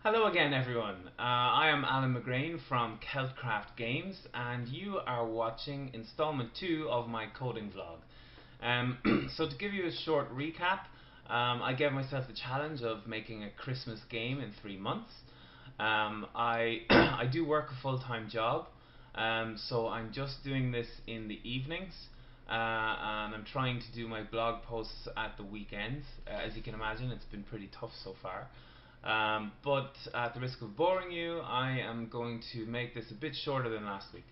Hello again, everyone. I am Alan McGrain from Celtcraft Games, and you are watching installment 2 of my coding vlog. So to give you a short recap, I gave myself the challenge of making a Christmas game in 3 months. I I do work a full-time job, so I'm just doing this in the evenings, and I'm trying to do my blog posts at the weekends. As you can imagine, it's been pretty tough so far. But at the risk of boring you, I am going to make this a bit shorter than last week.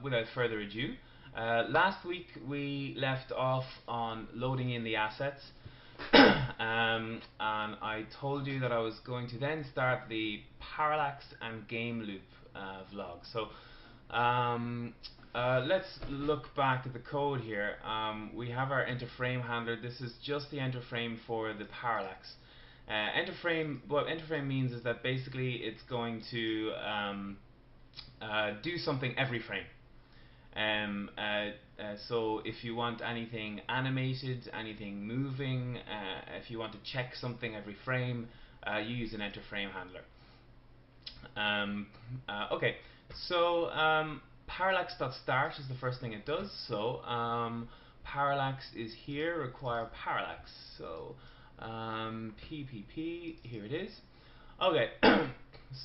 Without further ado, last week we left off on loading in the assets, and I told you that I was going to then start the Parallax and game loop vlog. Let's look back at the code here. We have our enter frame handler. This is just the enter frame for the Parallax. What enter frame means is that basically it's going to do something every frame. So if you want anything animated, anything moving, if you want to check something every frame, you use an enter frame handler. Okay, so parallax.start is the first thing it does. So parallax is here, require parallax. So PPP, here it is. Okay,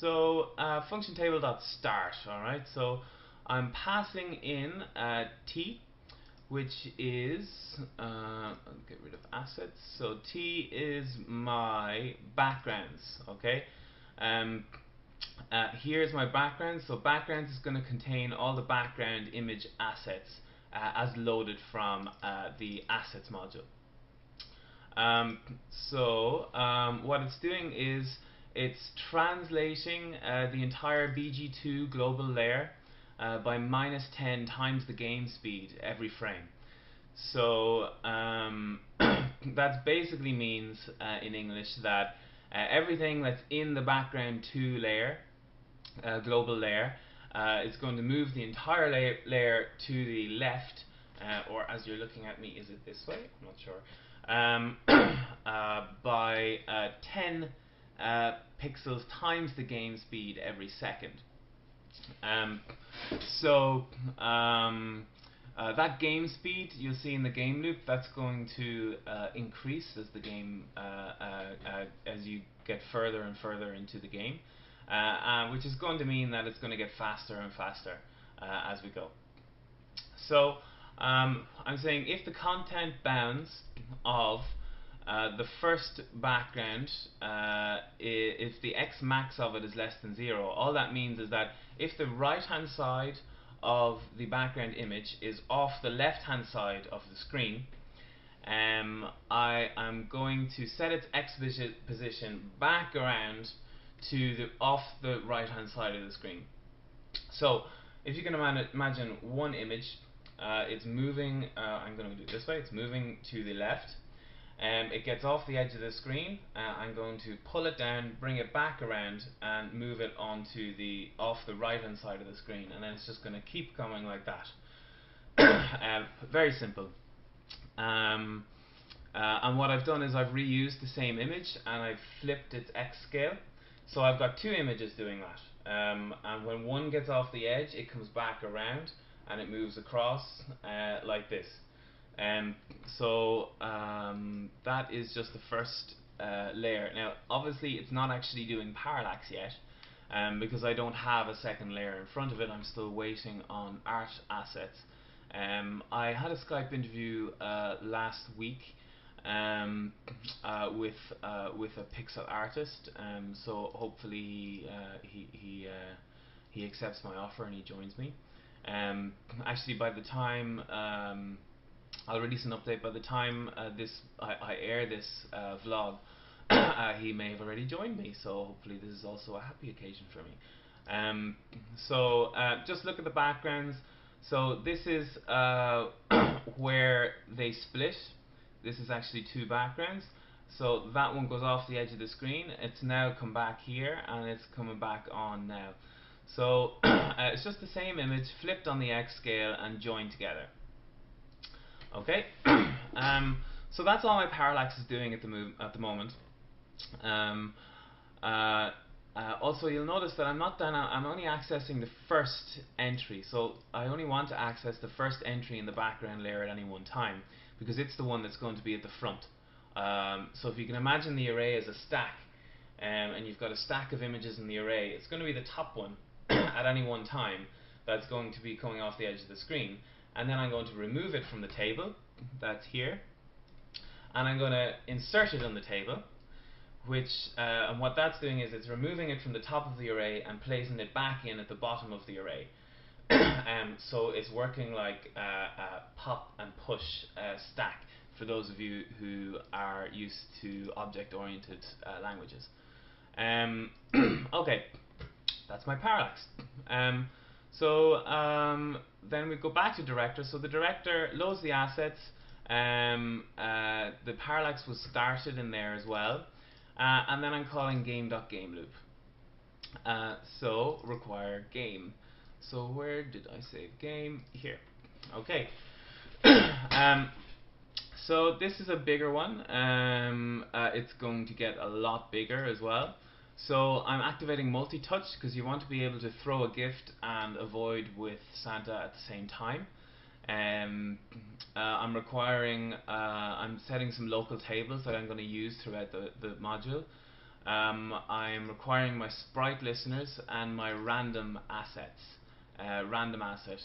so function table.start. All right, so I'm passing in t, which is I'll get rid of assets. So t is my backgrounds. Okay. Here's my background. So backgrounds is going to contain all the background image assets as loaded from the assets module. What it's doing is it's translating the entire BG2 global layer by -10 times the game speed every frame. So that basically means in English that everything that's in the background 2 layer, global layer, is going to move the entire layer to the left, or as you're looking at me, is it this way? I'm not sure. By 10 pixels times the game speed every second. That game speed you'll see in the game loop, that's going to increase as the game as you get further and further into the game, which is going to mean that it's going to get faster and faster as we go. So I'm saying if the content bounds of the first background, if the x max of it is less than 0, all that means is that if the right hand side of the background image is off the left hand side of the screen, I am going to set its x position back around to off the right hand side of the screen. So if you can imagine one image, it's moving, I'm going to do it this way, it's moving to the left. It gets off the edge of the screen. I'm going to pull it down, bring it back around, and move it onto off the right hand side of the screen, and then it's just going to keep going like that. Very simple. And what I've done is I've reused the same image and I've flipped its x scale. So I've got two images doing that. And when one gets off the edge, it comes back around and it moves across like this. That is just the first layer. Now obviously it's not actually doing parallax yet, because I don't have a second layer in front of it. I'm still waiting on art assets. I had a Skype interview last week with a pixel artist, so hopefully he accepts my offer and he joins me. Actually, by the time I'll release an update, by the time I air this vlog, he may have already joined me, so hopefully this is also a happy occasion for me. Just look at the backgrounds. So this is where they split. This is actually two backgrounds. So that one goes off the edge of the screen. It's now come back here and it's coming back on now. So it's just the same image flipped on the X scale and joined together. Okay, so that's all my parallax is doing at the moment. Um, uh, Also, you'll notice that I'm only accessing the first entry, so I only want to access the first entry in the background layer at any one time, because it's the one that's going to be at the front. So if you can imagine the array as a stack, and you've got a stack of images in the array, it's going to be the top one at any one time that's going to be coming off the edge of the screen. And then I'm going to remove it from the table, that's here, and I'm going to insert it on the table, which and what that's doing is it's removing it from the top of the array and placing it back in at the bottom of the array. So it's working like a pop and push stack for those of you who are used to object-oriented languages. Okay, that's my parallax. Then we go back to director. So the director loads the assets. The parallax was started in there as well. And then I'm calling game.gameloop. So require game. So where did I save game? Here. Okay. So this is a bigger one. It's going to get a lot bigger as well. So I'm activating multi-touch because you want to be able to throw a gift and avoid with Santa at the same time. I'm setting some local tables that I'm going to use throughout the module. I'm requiring my sprite listeners and my random assets, random asset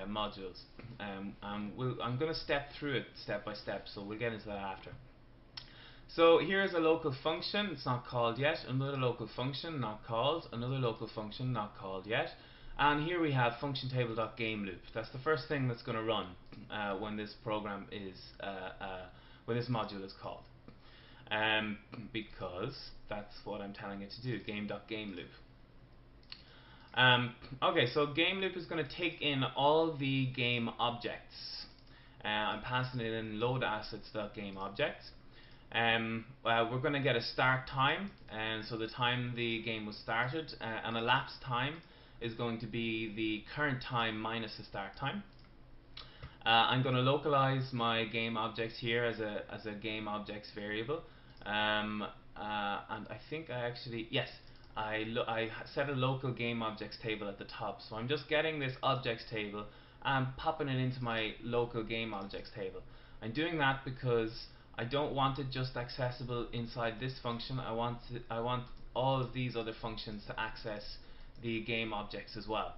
modules. I'm going to step through it step by step, so we'll get into that after. So here's a local function, it's not called yet, another local function, not called, another local function, not called yet. And here we have function table.gameloop. That's the first thing that's going to run when this program is, when this module is called. Because that's what I'm telling it to do, game.gameloop. Okay, so gameloop is going to take in all the game objects. I'm passing it in load assets.gameObjects. We're going to get a start time, and so the time the game was started, and elapsed time is going to be the current time minus the start time. I'm going to localize my game objects here as a game objects variable, and I think I actually, yes, I set a local game objects table at the top, so I'm just getting this objects table and popping it into my local game objects table. I'm doing that because I don't want it just accessible inside this function. I want all of these other functions to access the game objects as well.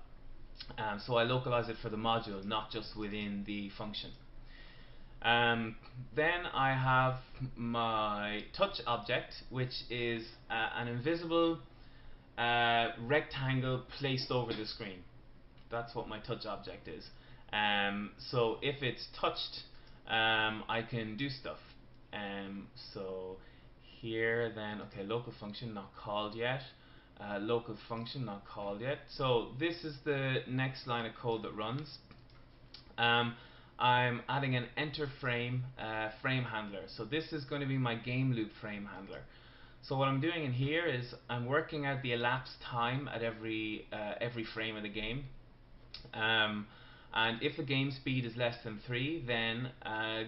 So I localize it for the module, not just within the function. Then I have my touch object, which is an invisible rectangle placed over the screen. That's what my touch object is. So if it's touched, I can do stuff. So here then, okay, local function not called yet. Local function not called yet. So this is the next line of code that runs. I'm adding an enter frame frame handler. So this is going to be my game loop frame handler. So what I'm doing in here is I'm working out the elapsed time at every frame of the game. And if the game speed is less than 3, then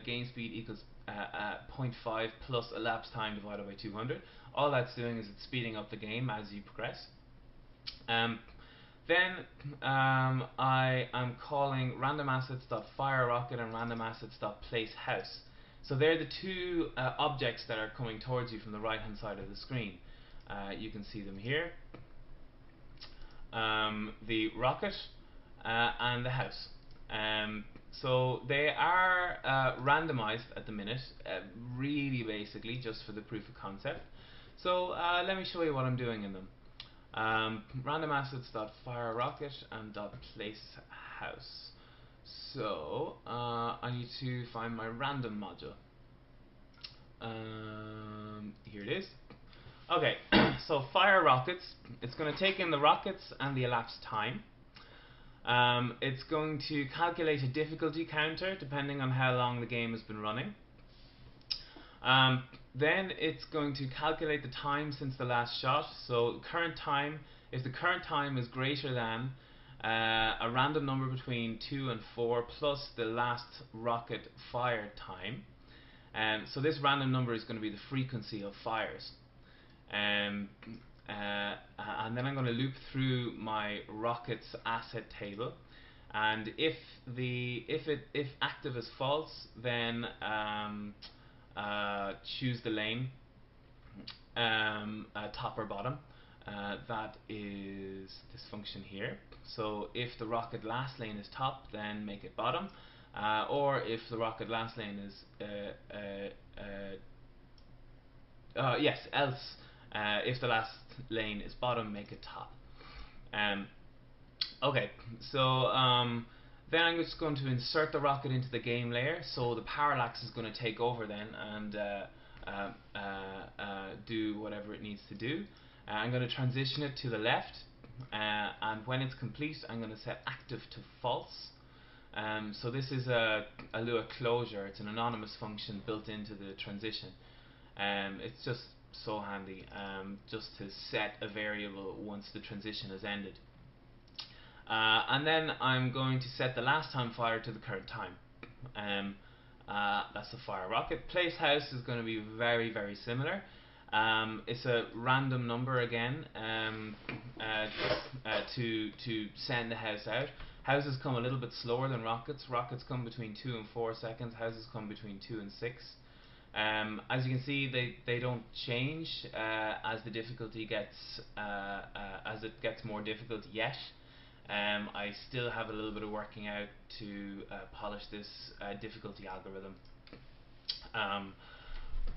game speed equals 0.5 plus elapsed time divided by 200. All that's doing is it's speeding up the game as you progress. Then I am calling randomassets.fireRocket and randomassets.placeHouse. So they're the two objects that are coming towards you from the right hand side of the screen. You can see them here. The rocket and the house. So they are randomized at the minute, really basically just for the proof of concept. So let me show you what I'm doing in them. Randomassets.fireRocket and .placeHouse. So I need to find my random module. Here it is. Okay, so fire rockets. It's going to take in the rockets and the elapsed time. It's going to calculate a difficulty counter depending on how long the game has been running. Then it's going to calculate the time since the last shot. So current time, if the current time is greater than a random number between 2 and 4 plus the last rocket fired time. So this random number is going to be the frequency of fires. Um, and then I'm going to loop through my rockets asset table, and if active is false, then choose the lane, top or bottom. That is this function here. So if the rocket last lane is top, then make it bottom, or if the rocket last lane is else if the last lane is bottom, make it top. Okay, so then I'm just going to insert the rocket into the game layer. So the parallax is going to take over then and do whatever it needs to do. I'm going to transition it to the left, and when it's complete, I'm going to set active to false. So this is a Lua closure. It's an anonymous function built into the transition. It's just so handy just to set a variable once the transition has ended. And then I'm going to set the last time fired to the current time. That's the fire rocket. Place house is going to be very, very similar. It's a random number again to send the house out. Houses come a little bit slower than rockets. Rockets come between 2 and 4 seconds. Houses come between 2 and 6. As you can see, they don't change as the difficulty gets as it gets more difficult yet. I still have a little bit of working out to polish this difficulty algorithm.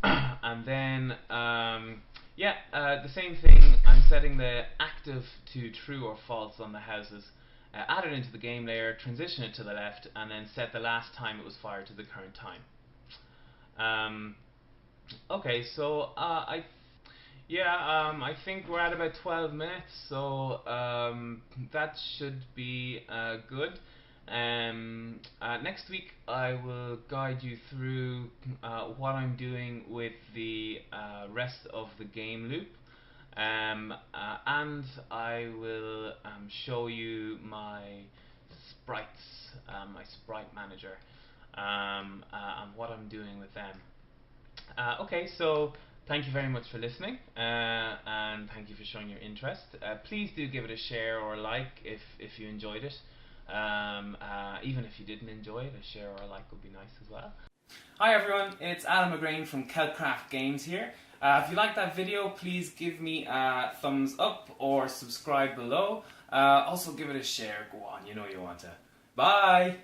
And then the same thing. I'm setting the active to true or false on the houses. Add it into the game layer, transition it to the left, and then set the last time it was fired to the current time. Okay, so I think we're at about 12 minutes, so that should be good. Next week I will guide you through what I'm doing with the rest of the game loop, and I will show you my sprites, my sprite manager, and what I'm doing with them. Okay, so thank you very much for listening, and thank you for showing your interest. Please do give it a share or a like if you enjoyed it. Even if you didn't enjoy it, a share or a like would be nice as well. Hi everyone, it's Adam McGrain from Kelcraft Games here. If you liked that video, please give me a thumbs up or subscribe below. Also give it a share. Go on, you know you want to. Bye!